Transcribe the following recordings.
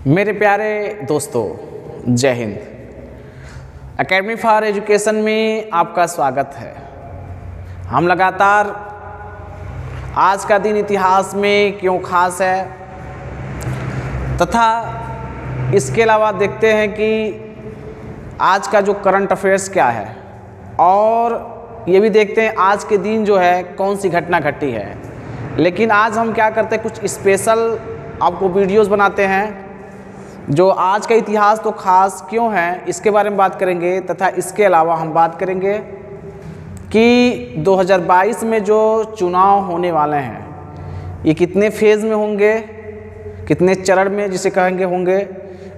मेरे प्यारे दोस्तों, जय हिंद। एकेडमी फॉर एजुकेशन में आपका स्वागत है। हम लगातार आज का दिन इतिहास में क्यों खास है तथा इसके अलावा देखते हैं कि आज का जो करंट अफेयर्स क्या है और ये भी देखते हैं आज के दिन जो है कौन सी घटना घटी है। लेकिन आज हम क्या करते हैं, कुछ स्पेशल आपको वीडियोस बनाते हैं जो आज का इतिहास तो खास क्यों है इसके बारे में बात करेंगे तथा इसके अलावा हम बात करेंगे कि 2022 में जो चुनाव होने वाले हैं ये कितने फेज़ में होंगे, कितने चरण में जिसे कहेंगे होंगे।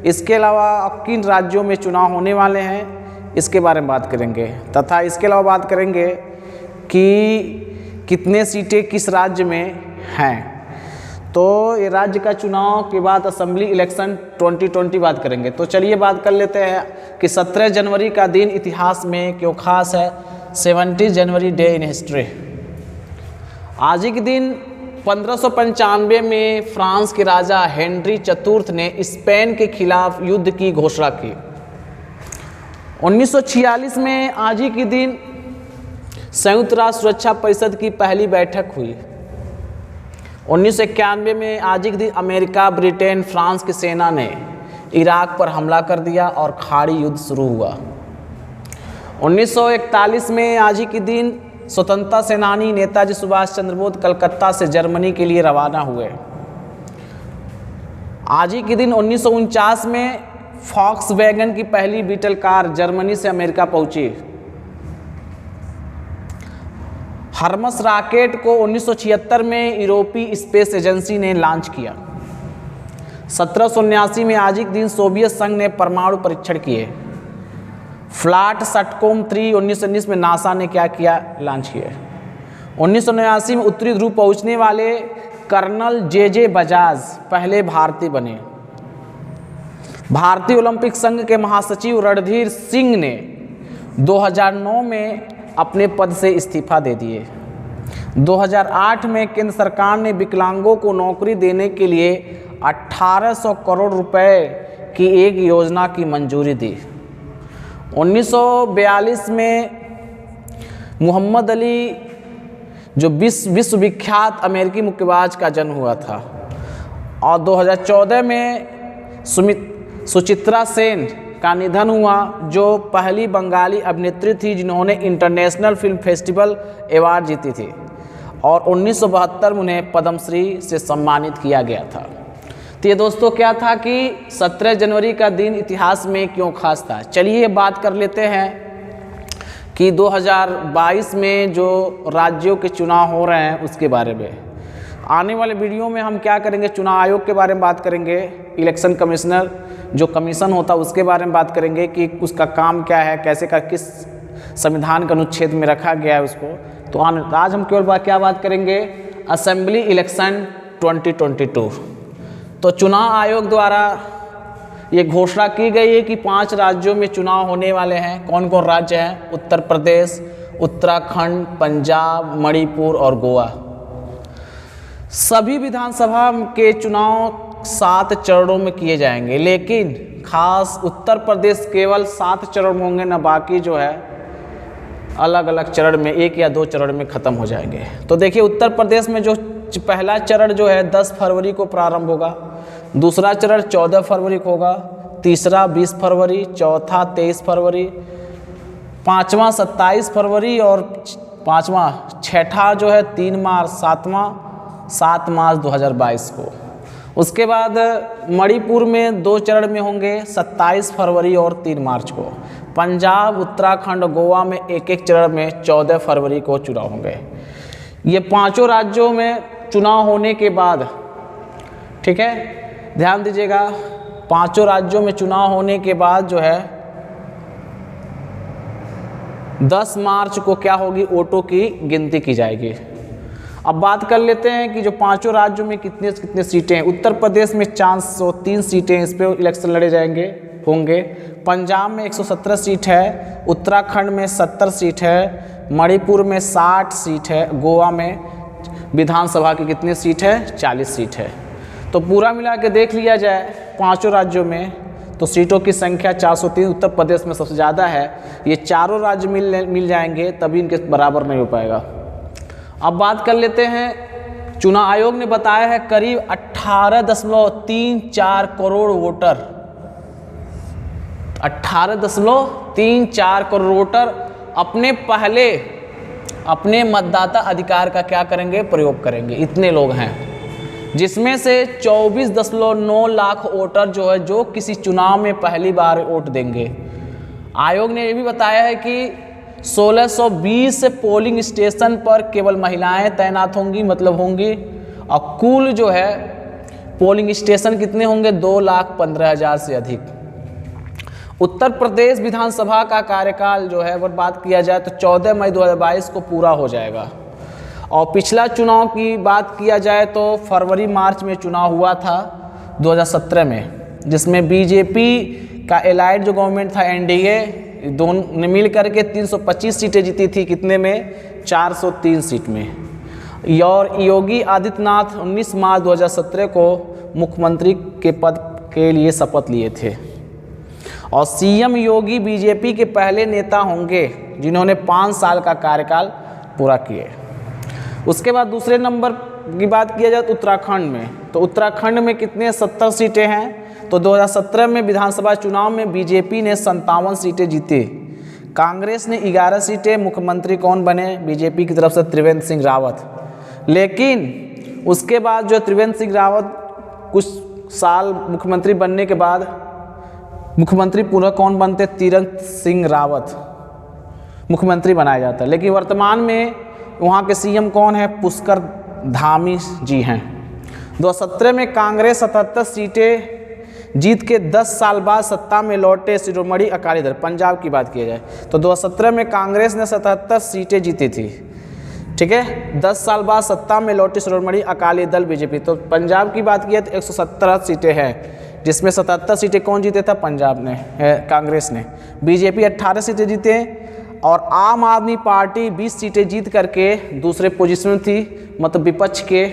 इसके अलावा अब किन राज्यों में चुनाव होने वाले हैं इसके बारे में बात करेंगे तथा इसके अलावा बात करेंगे कि कितने सीटें किस राज्य में हैं। तो ये राज्य का चुनाव के बाद असेंबली इलेक्शन 2020 बात करेंगे। तो चलिए बात कर लेते हैं कि 17 जनवरी का दिन इतिहास में क्यों खास है। 70 जनवरी डे इन हिस्ट्री। आज ही के दिन 1595 में फ्रांस के राजा हेनरी चतुर्थ ने स्पेन के खिलाफ युद्ध की घोषणा की। 1946 में आज ही के दिन संयुक्त राष्ट्र सुरक्षा परिषद की पहली बैठक हुई। 1991 में आज ही के दिन अमेरिका, ब्रिटेन, फ्रांस की सेना ने इराक पर हमला कर दिया और खाड़ी युद्ध शुरू हुआ। 1941 में आज ही के दिन स्वतंत्रता सेनानी नेताजी सुभाष चंद्र बोस कलकत्ता से जर्मनी के लिए रवाना हुए। आज ही के दिन 1949 में फॉक्सवैगन की पहली बीटल कार जर्मनी से अमेरिका पहुंची। हर्मस रॉकेट को 1976 में यूरोपीय स्पेस एजेंसी ने लॉन्च किया। 1779 में आज ही के दिन सोवियत संघ ने परमाणु परीक्षण किए। फ्लाट सटकॉम 3 1919 में नासा ने क्या किया, लॉन्च किया। 1979 में उत्तरी ध्रुव पहुंचने वाले कर्नल जे बजाज पहले भारतीय बने। भारतीय ओलंपिक संघ के महासचिव रणधीर सिंह ने 2009 में अपने पद से इस्तीफा दे दिए। 2008 में केंद्र सरकार ने विकलांगों को नौकरी देने के लिए 1800 करोड़ रुपए की एक योजना की मंजूरी दी। 1942 में मोहम्मद अली जो विश्वविख्यात अमेरिकी मुक्केबाज का जन्म हुआ था और 2014 में सुचित्रा सेन का निधन हुआ जो पहली बंगाली अभिनेत्री थी जिन्होंने इंटरनेशनल फिल्म फेस्टिवल अवार्ड जीती थी और 1972 में उन्हें पद्मश्री से सम्मानित किया गया था। तो ये दोस्तों क्या था कि 17 जनवरी का दिन इतिहास में क्यों खास था। चलिए बात कर लेते हैं कि 2022 में जो राज्यों के चुनाव हो रहे हैं उसके बारे में। आने वाले वीडियो में हम क्या करेंगे, चुनाव आयोग के बारे में बात करेंगे, इलेक्शन कमिश्नर जो कमीशन होता है उसके बारे में बात करेंगे कि उसका काम क्या है, कैसे का किस संविधान के अनुच्छेद में रखा गया है उसको। तो आज हम केवल क्या बात करेंगे, असेंबली इलेक्शन 2022। तो चुनाव आयोग द्वारा ये घोषणा की गई है कि 5 राज्यों में चुनाव होने वाले हैं। कौन कौन राज्य हैं? उत्तर प्रदेश, उत्तराखंड, पंजाब, मणिपुर और गोवा। सभी विधानसभा के चुनाव 7 चरणों में किए जाएंगे, लेकिन खास उत्तर प्रदेश केवल 7 चरण में होंगे, ना बाकी जो है अलग अलग चरण में 1 या 2 चरण में ख़त्म हो जाएंगे। तो देखिए उत्तर प्रदेश में जो पहला चरण जो है 10 फरवरी को प्रारंभ होगा, दूसरा चरण 14 फरवरी को होगा, तीसरा 20 फरवरी, चौथा 23 फरवरी, पाँचवा 27 फरवरी और छठा जो है 3 मार्च, 7 मार्च 2022 को। उसके बाद मणिपुर में 2 चरण में होंगे, 27 फरवरी और 3 मार्च को। पंजाब, उत्तराखंड और गोवा में 1-1 चरण में 14 फरवरी को चुनाव होंगे। ये 5 राज्यों में चुनाव होने के बाद, ठीक है, ध्यान दीजिएगा, 5 राज्यों में चुनाव होने के बाद जो है 10 मार्च को क्या होगी, वोटों की गिनती की जाएगी। अब बात कर लेते हैं कि जो 5 राज्यों में कितने सीटें हैं। उत्तर प्रदेश में 403 सीटें, इस पर इलेक्शन लड़े होंगे। पंजाब में 117 सीट है, उत्तराखंड में 70 सीट है, मणिपुर में 60 सीट है, गोवा में विधानसभा की कितनी सीट है, 40 सीट है। तो पूरा मिला के देख लिया जाए पांचों राज्यों में, तो सीटों की संख्या 403 उत्तर प्रदेश में सबसे ज़्यादा है। ये चारों राज्य मिल जाएंगे तभी इनके बराबर नहीं हो पाएगा। अब बात कर लेते हैं, चुनाव आयोग ने बताया है करीब 18.34 करोड़ वोटर, 18.34 करोड़ वोटर अपने मतदाता अधिकार का क्या करेंगे, प्रयोग करेंगे। इतने लोग हैं, जिसमें से 24.9 लाख वोटर जो किसी चुनाव में पहली बार वोट देंगे। आयोग ने ये भी बताया है कि 1620 पोलिंग स्टेशन पर केवल महिलाएं तैनात होंगी, और कुल पोलिंग स्टेशन कितने होंगे, 2,15,000 से अधिक। उत्तर प्रदेश विधानसभा का कार्यकाल अगर बात किया जाए तो 14 मई 2022 को पूरा हो जाएगा। और पिछला चुनाव की बात किया जाए तो फरवरी मार्च में चुनाव हुआ था 2017 में, जिसमें बीजेपी का एलाइड गवर्नमेंट था, एनडीए, दोनों ने मिल करके 325 सीटें जीती थी। कितने में, 403 सीट में। और योगी आदित्यनाथ 19 मार्च 2017 को मुख्यमंत्री के पद के लिए शपथ लिए थे। और सीएम योगी बीजेपी के पहले नेता होंगे जिन्होंने 5 साल का कार्यकाल पूरा किए। उसके बाद दूसरे नंबर की बात किया जाए तो उत्तराखंड में, तो उत्तराखंड में कितने, 70 सीटें हैं। तो 2017 में विधानसभा चुनाव में बीजेपी ने 57 सीटें जीती, कांग्रेस ने 11 सीटें। मुख्यमंत्री कौन बने, बीजेपी की तरफ से त्रिवेंद्र सिंह रावत। लेकिन उसके बाद त्रिवेंद्र सिंह रावत कुछ साल मुख्यमंत्री बनने के बाद मुख्यमंत्री पुनः कौन बनते, तीरथ सिंह रावत मुख्यमंत्री बनाया जाता है। लेकिन वर्तमान में वहाँ के सीएम कौन है, पुष्कर धामी जी हैं। 2017 में कांग्रेस 77 सीटें जीत के 10 साल बाद सत्ता में लौटे शिरोमणि अकाली दल, पंजाब की बात की जाए तो 2017 में कांग्रेस ने 77 सीटें जीती थी, ठीक है। 10 साल बाद सत्ता में लौटे शिरोमणि अकाली दल बीजेपी। तो पंजाब की बात की तो 117 सीटें हैं, जिसमें 77 सीटें कौन जीते था, पंजाब ने, कांग्रेस ने। बीजेपी 18 सीटें जीते और आम आदमी पार्टी 20 सीटें जीत करके दूसरे पोजीशन में थी, मतलब विपक्ष के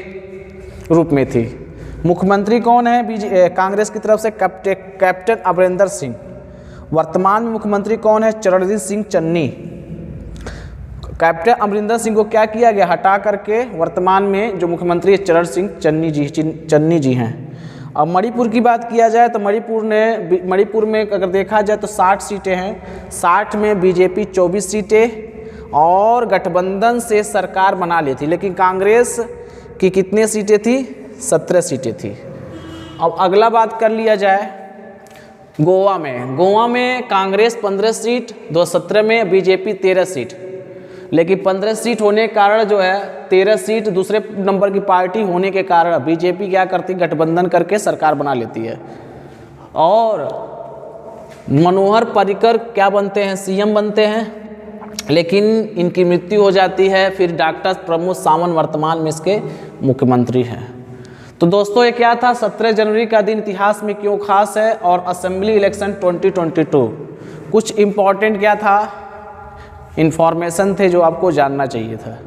रूप में थी। मुख्यमंत्री कौन है कांग्रेस की तरफ से, कैप्टन अमरिंदर सिंह। वर्तमान में मुख्यमंत्री कौन है, चरणजीत सिंह चन्नी। कैप्टन अमरिंदर सिंह को क्या किया गया, हटा करके वर्तमान में जो मुख्यमंत्री है चरण सिंह चन्नी जी हैं। अब मणिपुर की बात किया जाए तो मणिपुर में अगर देखा जाए तो 60 सीटें हैं। 60 में बीजेपी 24 सीटें और गठबंधन से सरकार बना ली थी। लेकिन कांग्रेस की कितने सीटें थी, 17 सीटें थी। अब अगला बात कर लिया जाए गोवा में कांग्रेस 15 सीट, 2017 में बीजेपी 13 सीट। लेकिन 15 सीट होने के कारण 13 सीट दूसरे नंबर की पार्टी होने के कारण बीजेपी क्या करती, गठबंधन करके सरकार बना लेती है। और मनोहर पर्रिकर क्या बनते हैं, सीएम बनते हैं, लेकिन इनकी मृत्यु हो जाती है। फिर डॉक्टर प्रमोद सावंत वर्तमान में इसके मुख्यमंत्री हैं। तो दोस्तों ये क्या था, 17 जनवरी का दिन इतिहास में क्यों खास है, और असेंबली इलेक्शन 2022 कुछ इम्पॉर्टेंट क्या था, इन्फॉर्मेशन थे जो आपको जानना चाहिए था।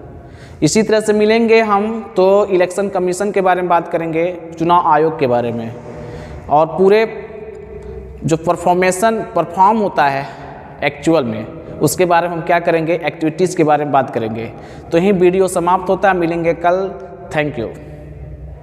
इसी तरह से मिलेंगे हम तो इलेक्शन कमीशन के बारे में बात करेंगे, चुनाव आयोग के बारे में, और पूरे जो परफॉर्म होता है एक्चुअल में, उसके बारे में हम क्या करेंगे, एक्टिविटीज़ के बारे में बात करेंगे। तो यही वीडियो समाप्त होता है, मिलेंगे कल। Thank you.